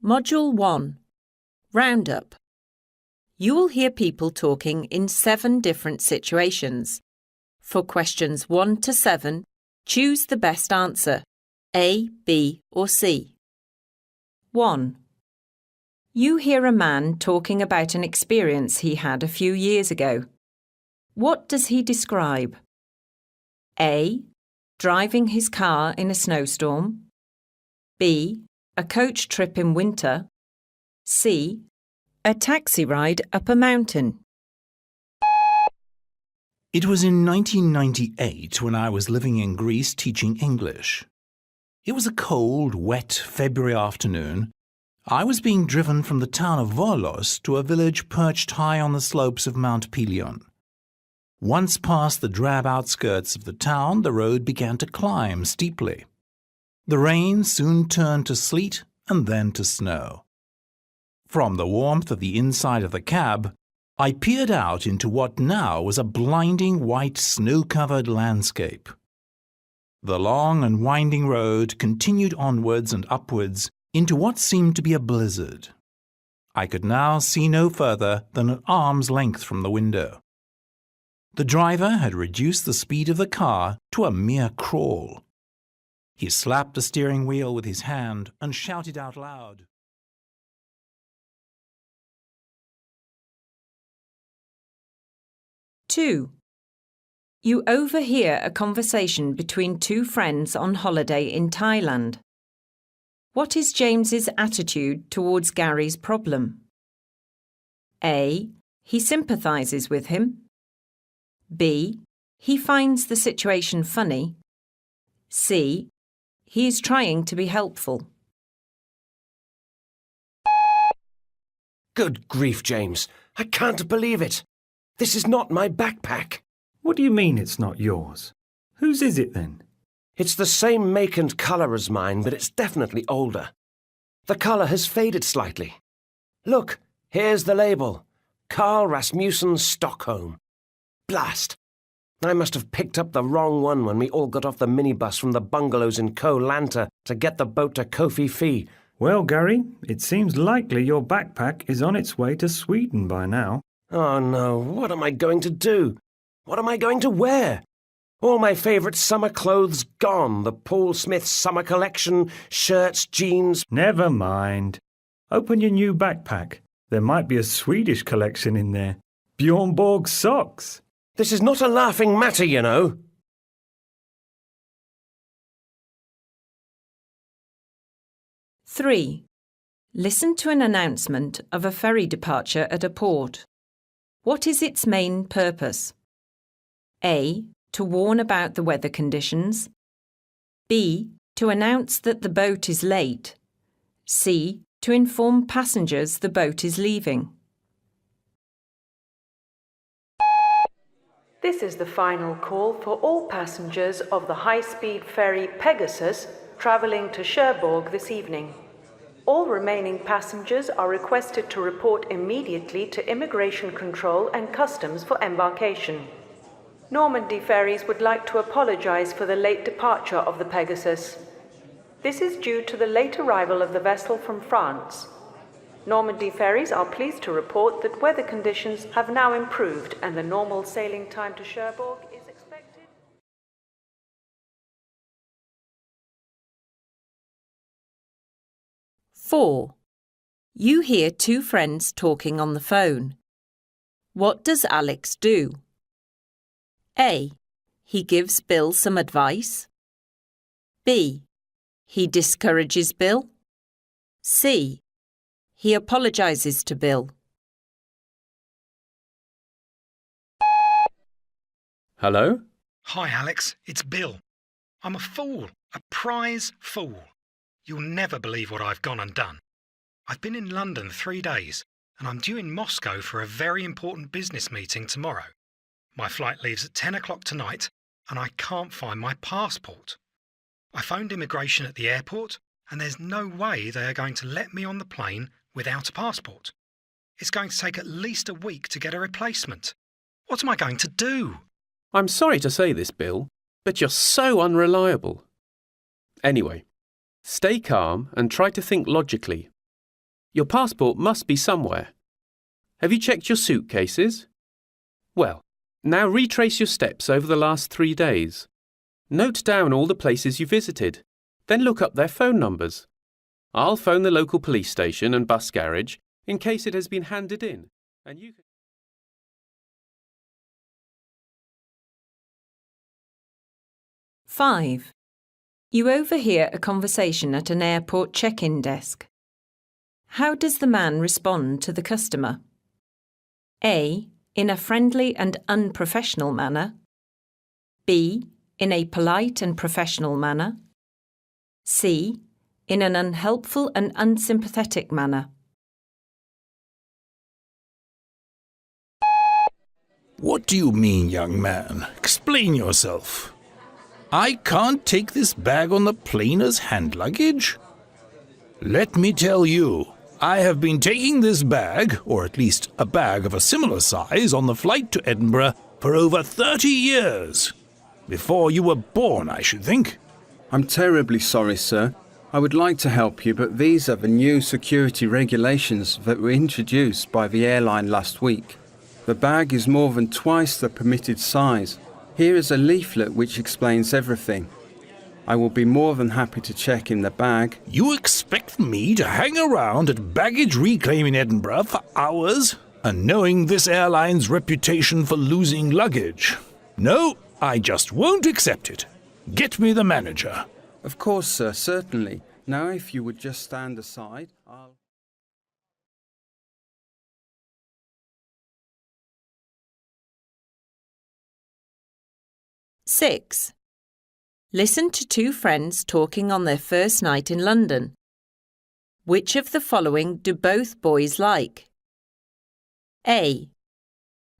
Module 1. Roundup. You will hear people talking in 7 different situations. For questions 1 to 7, choose the best answer, A, B or C. 1. You hear a man talking about an experience he had a few years ago. What does he describe? A. Driving his car in a snowstorm. B. A coach trip in winter. C. A taxi ride up a mountain. It was in 1998 when I was living in Greece teaching English. It was a cold, wet February afternoon. I was being driven from the town of Volos to a village perched high on the slopes of Mount Pelion. Once past the drab outskirts of the town, the road began to climb steeply. The rain soon turned to sleet and then to snow. From the warmth of the inside of the cab, I peered out into what now was a blinding white snow-covered landscape. The long and winding road continued onwards and upwards into what seemed to be a blizzard. I could now see no further than an arm's length from the window. The driver had reduced the speed of the car to a mere crawl. He slapped the steering wheel with his hand and shouted out loud. 2. You overhear a conversation between 2 friends on holiday in Thailand. What is James's attitude towards Gary's problem? A. He sympathises with him. B. He finds the situation funny. C. He is trying to be helpful. Good grief, James. I can't believe it. This is not my backpack. What do you mean it's not yours? Whose is it then? It's the same make and colour as mine, but it's definitely older. The colour has faded slightly. Look, here's the label. Carl Rasmussen, Stockholm. Blast! I must have picked up the wrong one when we all got off the minibus from the bungalows in Koh Lanta to get the boat to Koh Phi Phi. Well, Gary, it seems likely your backpack is on its way to Sweden by now. Oh no, what am I going to do? What am I going to wear? All my favourite summer clothes gone. The Paul Smith summer collection, shirts, jeans. Never mind. Open your new backpack. There might be a Swedish collection in there. Bjorn Borg socks. This is not a laughing matter, you know. 3. Listen to an announcement of a ferry departure at a port. What is its main purpose? A. To warn about the weather conditions. B. To announce that the boat is late. C. To inform passengers the boat is leaving. This is the final call for all passengers of the high-speed ferry Pegasus travelling to Cherbourg this evening. All remaining passengers are requested to report immediately to Immigration Control and Customs for embarkation. Normandy Ferries would like to apologise for the late departure of the Pegasus. This is due to the late arrival of the vessel from France. Normandy Ferries are pleased to report that weather conditions have now improved and the normal sailing time to Cherbourg is expected. 4. You hear 2 friends talking on the phone. What does Alex do? A. He gives Bill some advice. B. He discourages Bill. C. He apologises to Bill. Hello? Hi, Alex. It's Bill. I'm a fool. A prize fool. You'll never believe what I've gone and done. I've been in London 3 days, and I'm due in Moscow for a very important business meeting tomorrow. My flight leaves at 10 o'clock tonight, and I can't find my passport. I phoned immigration at the airport, and there's no way they are going to let me on the plane without a passport. It's going to take at least a week to get a replacement. What am I going to do? I'm sorry to say this, Bill, but you're so unreliable. Anyway, stay calm and try to think logically. Your passport must be somewhere. Have you checked your suitcases? Well, now retrace your steps over the last 3 days. Note down all the places you visited, then look up their phone numbers. I'll phone the local police station and bus garage in case it has been handed in, and you can... 5. You overhear a conversation at an airport check-in desk. How does the man respond to the customer? A. In a friendly and unprofessional manner. B. In a polite and professional manner. C. In an unhelpful and unsympathetic manner. What do you mean, young man? Explain yourself. I can't take this bag on the plane as hand luggage? Let me tell you, I have been taking this bag, or at least a bag of a similar size, on the flight to Edinburgh for over 30 years. Before you were born, I should think. I'm terribly sorry, sir. I would like to help you, but these are the new security regulations that were introduced by the airline last week. The bag is more than twice the permitted size. Here is a leaflet which explains everything. I will be more than happy to check in the bag. You expect me to hang around at baggage reclaim in Edinburgh for hours, and knowing this airline's reputation for losing luggage? No, I just won't accept it. Get me the manager. Of course, sir, certainly. Now, if you would just stand aside, I'll... 6. Listen to two friends talking on their first night in London. Which of the following do both boys like? A.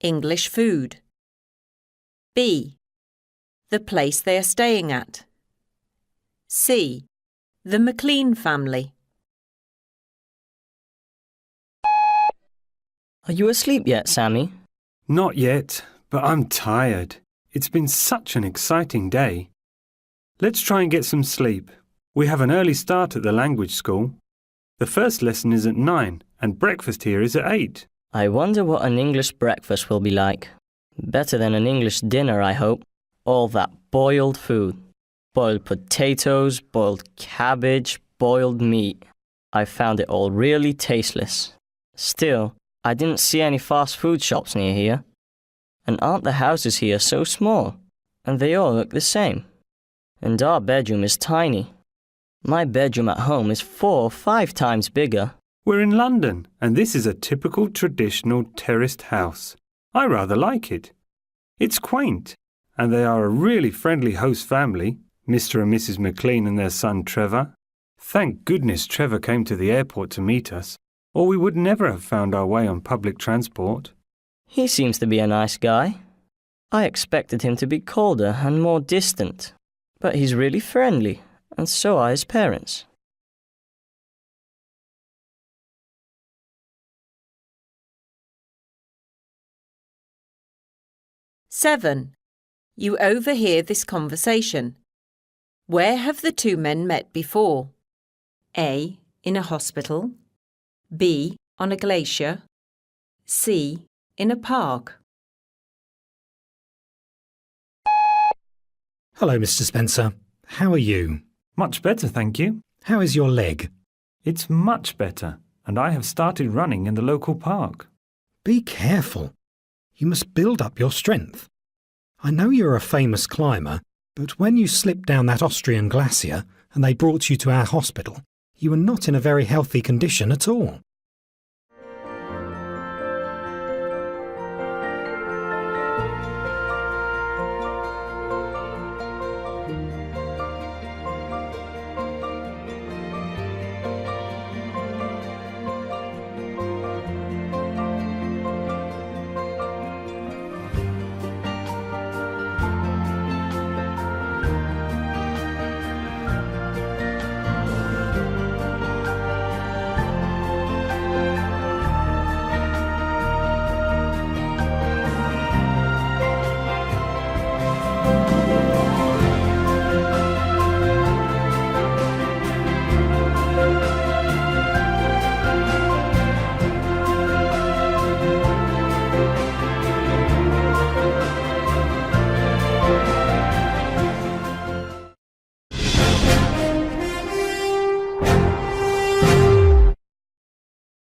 English food. B. The place they are staying at. C. The McLean family. Are you asleep yet, Sammy? Not yet, but I'm tired. It's been such an exciting day. Let's try and get some sleep. We have an early start at the language school. The first lesson is at 9 and breakfast here is at 8. I wonder what an English breakfast will be like. Better than an English dinner, I hope. All that boiled food. Boiled potatoes, boiled cabbage, boiled meat. I found it all really tasteless. Still, I didn't see any fast food shops near here. And aren't the houses here so small? And they all look the same. And our bedroom is tiny. My bedroom at home is 4 or 5 times bigger. We're in London, and this is a typical traditional terraced house. I rather like it. It's quaint, and they are a really friendly host family, Mr. and Mrs. McLean and their son Trevor. Thank goodness Trevor came to the airport to meet us, or we would never have found our way on public transport. He seems to be a nice guy. I expected him to be colder and more distant, but he's really friendly, and so are his parents. 7. You overhear this conversation. Where have the two men met before? A. In a hospital. B. On a glacier. C. In a park. Hello, Mr. Spencer. How are you? Much better, thank you. How is your leg? It's much better, and I have started running in the local park. Be careful. You must build up your strength. I know you're a famous climber, but when you slipped down that Austrian glacier and they brought you to our hospital, you were not in a very healthy condition at all.